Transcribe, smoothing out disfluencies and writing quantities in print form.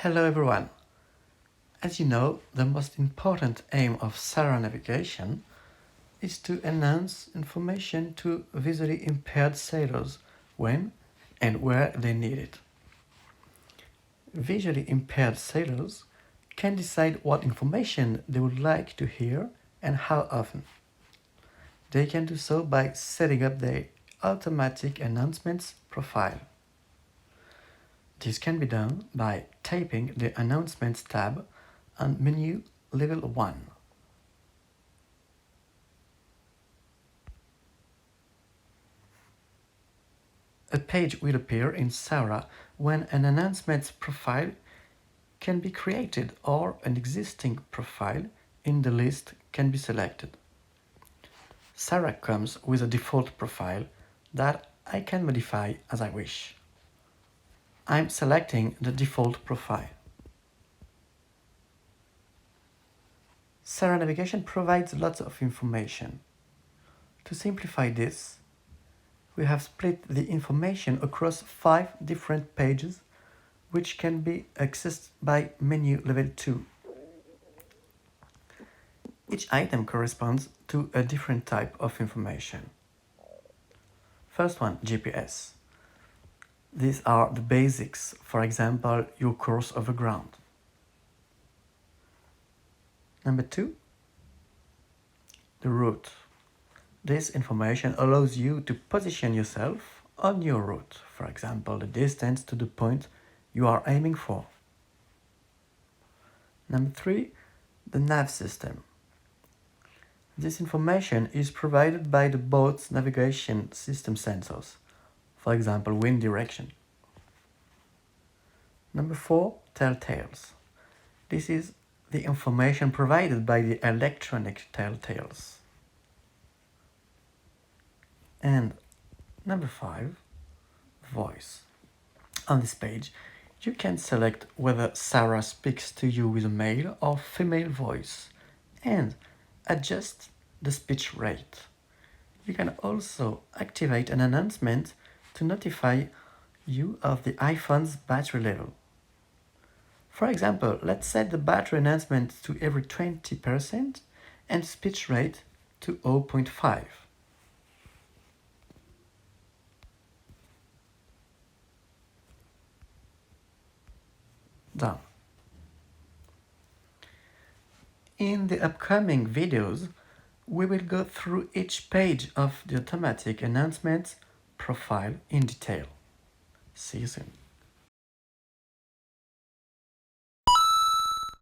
Hello everyone! As you know, the most important aim of Sara Navigation is to enhance information to visually impaired sailors when and where they need it. Visually impaired sailors can decide what information they would like to hear and how often. They can do so by setting up their automatic announcements profile. This can be done by tapping the Announcements tab on menu level 1. A page will appear in Sara when an announcements profile can be created or an existing profile in the list can be selected. Sara comes with a default profile that I can modify as I wish. I'm selecting the default profile. Sara Navigation provides lots of information. To simplify this, we have split the information across 5 different pages which can be accessed by menu level 2. Each item corresponds to a different type of information. First one, GPS. These are the basics, for example, your course over ground. Number 2, the route. This information allows you to position yourself on your route, for example, the distance to the point you are aiming for. Number 3, the nav system. This information is provided by the boat's navigation system sensors, for example, wind direction. Number 4, telltales. This is the information provided by the electronic telltales. And number 5, voice. On this page, you can select whether Sara speaks to you with a male or female voice and adjust the speech rate. You can also activate an announcement to notify you of the iPhone's battery level. For example, let's set the battery announcement to every 20% and speech rate to 0.5. Done. In the upcoming videos, we will go through each page of the automatic announcements profile in detail. See you soon.